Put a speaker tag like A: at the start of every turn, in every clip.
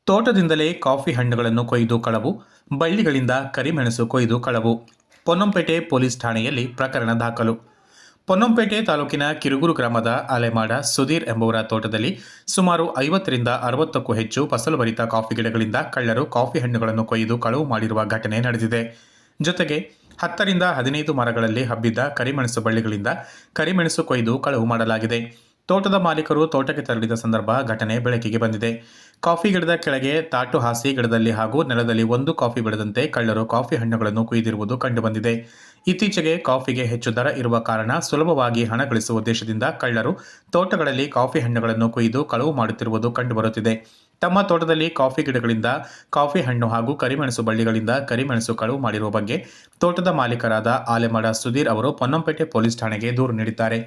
A: ತೋಟದಿಂದಲೇ coffee ಹಣ್ಣುಗಳನ್ನು ಕೊಯ್ದು ಕಳವು, ಬಳ್ಳಿಗಳಿಂದ ಕರಿಮೆಣಸು ಕೊಯ್ದು ಕಳವು. ಪೊನ್ನಂಪೇಟೆ ಪೊಲೀಸ್ ಠಾಣೆಯಲ್ಲಿ ಪ್ರಕರಣ ದಾಖಲು. ಪೊನ್ನಂಪೇಟೆ ತಾಲೂಕಿನ ಕಿರುಗೂರು ಗ್ರಾಮದ ಅಲೆಮಾಡ ಸುಧೀರ್ ಎಂಬುವರ ತೋಟದಲ್ಲಿ ಸುಮಾರು 50ರಿಂದ 60ಕ್ಕೂ ಹೆಚ್ಚು ಫಸಲುಭರಿತ ಕಾಫಿ ಗಿಡಗಳಿಂದ ಕಳ್ಳರು ಕಾಫಿ ಹಣ್ಣುಗಳನ್ನು ಕೊಯ್ದು ಕಳವು ಮಾಡಿರುವ ಘಟನೆ ನಡೆದಿದೆ. ಜೊತೆಗೆ 10ರಿಂದ 15 ಮರಗಳಲ್ಲಿ ಹಬ್ಬಿದ್ದ ಕರಿಮೆಣಸು ಬಳ್ಳಿಗಳಿಂದ ಕರಿಮೆಣಸು ಕೊಯ್ದು ಕಳವು ಮಾಡಲಾಗಿದೆ. ತೋಟದ ಮಾಲೀಕರು ತೋಟಕ್ಕೆ ತೆರಳಿದ ಸಂದರ್ಭ ಘಟನೆ ಬೆಳಕಿಗೆ ಬಂದಿದೆ. ಕಾಫಿ ಗಿಡದ ಕೆಳಗೆ ತಾಟು ಹಾಸಿ ಗಿಡದಲ್ಲಿ ಹಾಗೂ ನೆಲದಲ್ಲಿ ಒಂದು ಕಾಫಿ ಬೆಳೆದಂತೆ ಕಳ್ಳರು ಕಾಫಿ ಹಣ್ಣುಗಳನ್ನು ಕುಯ್ದಿರುವುದು ಕಂಡುಬಂದಿದೆ. ಇತ್ತೀಚೆಗೆ ಕಾಫಿಗೆ ಹೆಚ್ಚು ದರ ಇರುವ ಕಾರಣ ಸುಲಭವಾಗಿ ಹಣ ಗಳಿಸುವ ಉದ್ದೇಶದಿಂದ ಕಳ್ಳರು ತೋಟಗಳಲ್ಲಿ ಕಾಫಿ ಹಣ್ಣುಗಳನ್ನು ಕುಯ್ದು ಕಳವು ಮಾಡುತ್ತಿರುವುದು ಕಂಡುಬರುತ್ತಿದೆ. ತಮ್ಮ ತೋಟದಲ್ಲಿ ಕಾಫಿ ಗಿಡಗಳಿಂದ ಕಾಫಿ ಹಣ್ಣು ಹಾಗೂ ಕರಿಮೆಣಸು ಬಳ್ಳಿಗಳಿಂದ ಕರಿಮೆಣಸು ಕಳವು ಮಾಡಿರುವ ಬಗ್ಗೆ ತೋಟದ ಮಾಲೀಕರಾದ ಆಲೆಮಾಡ ಸುಧೀರ್ ಅವರು ಪೊನ್ನಂಪೇಟೆ ಪೊಲೀಸ್ ಠಾಣೆಗೆ ದೂರು ನೀಡಿದ್ದಾರೆ.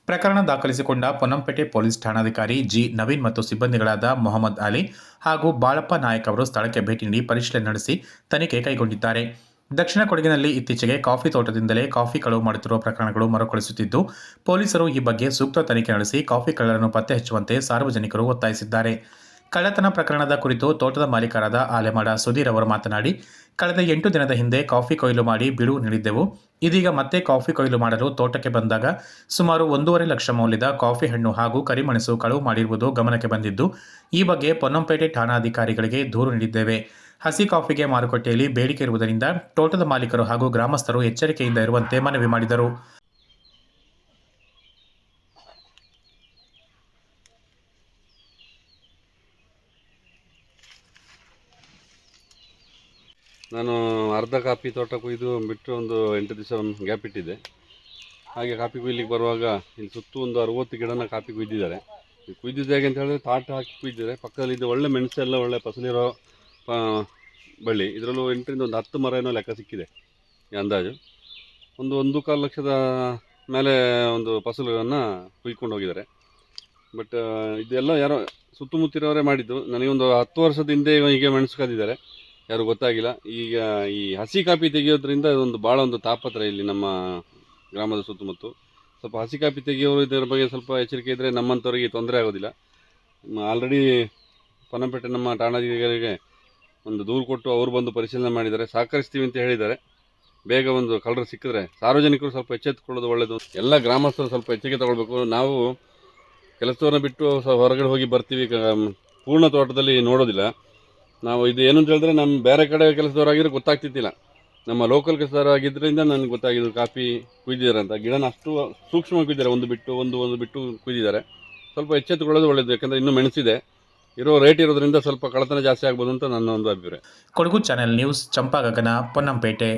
A: ಪ್ರಕರಣ ದಾಖಲಿಸಿಕೊಂಡ ಪೊನ್ನಂಪೇಟೆ ಪೊಲೀಸ್ ಠಾಣಾಧಿಕಾರಿ ಜಿ ನವೀನ್ ಮತ್ತು ಸಿಬ್ಬಂದಿಗಳಾದ ಮೊಹಮ್ಮದ್ ಅಲಿ ಹಾಗೂ ಬಾಳಪ್ಪ ನಾಯಕ್ ಅವರು ಸ್ಥಳಕ್ಕೆ ಭೇಟಿ ನೀಡಿ ಪರಿಶೀಲನೆ ನಡೆಸಿ ತನಿಖೆ ಕೈಗೊಂಡಿದ್ದಾರೆ. ದಕ್ಷಿಣ ಕೊಡಗಿನಲ್ಲಿ ಇತ್ತೀಚೆಗೆ ಕಾಫಿ ತೋಟದಿಂದಲೇ ಕಾಫಿ ಕಳವು ಮಾಡುತ್ತಿರುವ ಪ್ರಕರಣಗಳು ಮರುಕಳಿಸುತ್ತಿದ್ದು, ಪೊಲೀಸರು ಈ ಬಗ್ಗೆ ಸೂಕ್ತ ತನಿಖೆ ನಡೆಸಿ ಕಾಫಿ ಕಳ್ಳರನ್ನು ಪತ್ತೆ ಹಚ್ಚುವಂತೆ ಸಾರ್ವಜನಿಕರು ಒತ್ತಾಯಿಸಿದ್ದಾರೆ. ಕಳ್ಳತನ ಪ್ರಕರಣದ ಕುರಿತು ತೋಟದ ಮಾಲೀಕರಾದ ಆಲೆಮಾಡ ಸುಧೀರ್ ಅವರು ಮಾತನಾಡಿ, ಕಳೆದ 8 ದಿನದ ಹಿಂದೆ ಕಾಫಿ ಕೊಯ್ಲು ಮಾಡಿ ಬಿಡುವು ನೀಡಿದ್ದೆವು. ಇದೀಗ ಮತ್ತೆ ಕಾಫಿ ಕೊಯ್ಲು ಮಾಡಲು ತೋಟಕ್ಕೆ ಬಂದಾಗ ಸುಮಾರು 1.5 ಲಕ್ಷ ಮೌಲ್ಯದ ಕಾಫಿ ಹಣ್ಣು ಹಾಗೂ ಕರಿಮೆಣಸು ಕಳವು ಮಾಡಿರುವುದು ಗಮನಕ್ಕೆ ಬಂದಿದ್ದು, ಈ ಬಗ್ಗೆ ಪೊನ್ನಂಪೇಟೆ ಠಾಣಾಧಿಕಾರಿಗಳಿಗೆ ದೂರು ನೀಡಿದ್ದೇವೆ. ಹಸಿ ಕಾಫಿಗೆ ಮಾರುಕಟ್ಟೆಯಲ್ಲಿ ಬೇಡಿಕೆ ಇರುವುದರಿಂದ ತೋಟದ ಮಾಲೀಕರು ಹಾಗೂ ಗ್ರಾಮಸ್ಥರು ಎಚ್ಚರಿಕೆಯಿಂದ ಇರುವಂತೆ ಮನವಿ ಮಾಡಿದರು.
B: ನಾನು ಅರ್ಧ ಕಾಫಿ ತೋಟ ಕೊಯ್ದು ಬಿಟ್ಟು ಒಂದು 8 ದಿವಸ ಗ್ಯಾಪ್ ಇಟ್ಟಿದ್ದೆ. ಹಾಗೆ ಕಾಫಿ ಕೊಯ್ಲಿಕ್ಕೆ ಬರುವಾಗ ಇಲ್ಲಿ ಸುತ್ತು ಒಂದು 60 ಗಿಡನ ಕಾಫಿ ಕುಯ್ದಿದ್ದಾರೆ. ಕುಯ್ದಿದ್ದು ಹೇಗೆ ಅಂತ ಹೇಳಿದ್ರೆ ತಾಟ ಹಾಕಿ ಕುಯ್ದಿದ್ದಾರೆ. ಪಕ್ಕದಲ್ಲಿ ಇದು ಒಳ್ಳೆ ಮೆಣಸೆಲ್ಲ ಒಳ್ಳೆ ಫಸಲಿರೋ ಬಳ್ಳಿ. ಇದರಲ್ಲೂ 8ರಿಂದ ಒಂದು 10 ಮರ ಏನೋ ಲೆಕ್ಕ ಸಿಕ್ಕಿದೆ ಈ ಅಂದಾಜು. ಒಂದು 1.25 ಲಕ್ಷದ ಮೇಲೆ ಒಂದು ಫಸಲನ್ನು ಕುಯ್ಕೊಂಡು ಹೋಗಿದ್ದಾರೆ. ಬಟ್ ಇದೆಲ್ಲ ಯಾರೋ ಸುತ್ತಮುತ್ತಿರೋರೇ ಮಾಡಿದ್ದು. ನನಗೊಂದು 10 ವರ್ಷದ ಹಿಂದೆ ಹೀಗೆ ಮೆಣಸು ಕದ್ದಿದ್ದಾರೆ, ಯಾರು ಗೊತ್ತಾಗಿಲ್ಲ. ಈಗ ಈ ಹಸಿ ಕಾಫಿ ತೆಗೆಯೋದ್ರಿಂದ ಒಂದು ಭಾಳ ಒಂದು ತಾಪತ್ರ ಇಲ್ಲಿ ನಮ್ಮ ಗ್ರಾಮದ ಸುತ್ತಮುತ್ತ. ಸ್ವಲ್ಪ ಹಸಿ ಕಾಫಿ ತೆಗೆಯೋರು ಇದರ ಬಗ್ಗೆ ಸ್ವಲ್ಪ ಎಚ್ಚರಿಕೆ ಇದ್ದರೆ ನಮ್ಮಂಥವ್ರಿಗೆ ತೊಂದರೆ ಆಗೋದಿಲ್ಲ. ಆಲ್ರೆಡಿ ಪೊನ್ನಂಪೇಟೆ ನಮ್ಮ ಠಾಣಾಧಿಕಾರಿಗೆ ಒಂದು ದೂರು ಕೊಟ್ಟು ಅವರು ಬಂದು ಪರಿಶೀಲನೆ ಮಾಡಿದ್ದಾರೆ, ಸಹಕರಿಸ್ತೀವಿ ಅಂತ ಹೇಳಿದ್ದಾರೆ. ಬೇಗ ಒಂದು ಕಳ್ಳರು ಸಿಕ್ಕಿದ್ರೆ ಸಾರ್ವಜನಿಕರು ಸ್ವಲ್ಪ ಎಚ್ಚೆತ್ತುಕೊಳ್ಳೋದು ಒಳ್ಳೆಯದು. ಎಲ್ಲ ಗ್ರಾಮಸ್ಥರು ಸ್ವಲ್ಪ ಎಚ್ಚರಿಕೆ ತಗೊಳ್ಬೇಕು. ನಾವು ಕೆಲಸದವ್ರನ್ನ ಬಿಟ್ಟು ಹೊರಗಡೆ ಹೋಗಿ ಬರ್ತೀವಿ, ಪೂರ್ಣ ತೋಟದಲ್ಲಿ ನೋಡೋದಿಲ್ಲ ನಾವು. ಇದು ಏನು ಅಂತ ಹೇಳಿದ್ರೆ ನಮ್ಮ ಬೇರೆ ಕಡೆ ಕೆಲಸದವರಾಗಿದ್ರೆ ಗೊತ್ತಾಗ್ತಿದ್ದಿಲ್ಲ. ನಮ್ಮ ಲೋಕಲ್ ಕೆಲಸದವರಾಗಿದ್ದರಿಂದ ನನಗೆ ಗೊತ್ತಾಗಿದ್ದು ಕಾಫಿ ಕುಯ್ದಿದ್ದಾರೆ ಅಂತ. ಗಿಡನ ಅಷ್ಟು ಸೂಕ್ಷ್ಮವಾಗಿ ಕುಯ್ದಿದ್ದಾರೆ, ಒಂದು ಬಿಟ್ಟು ಕುಯ್ದಿದ್ದಾರೆ. ಸ್ವಲ್ಪ ಎಚ್ಚೆತ್ತುಕೊಳ್ಳೋದು ಒಳ್ಳೆಯದು, ಯಾಕಂದರೆ ಇನ್ನೂ ಮೆಣಸಿದೆ, ಇರೋ ರೇಟ್ ಇರೋದ್ರಿಂದ ಸ್ವಲ್ಪ ಕಳ್ಳತನ ಜಾಸ್ತಿ ಆಗ್ಬೋದು ಅಂತ ನನ್ನ ಒಂದು ಅಭಿಪ್ರಾಯ.
A: ಕೊಡಗು ಚಾನೆಲ್ ನ್ಯೂಸ್, ಚಂಪಾಗಗನ, ಪೊನ್ನಂಪೇಟೆ.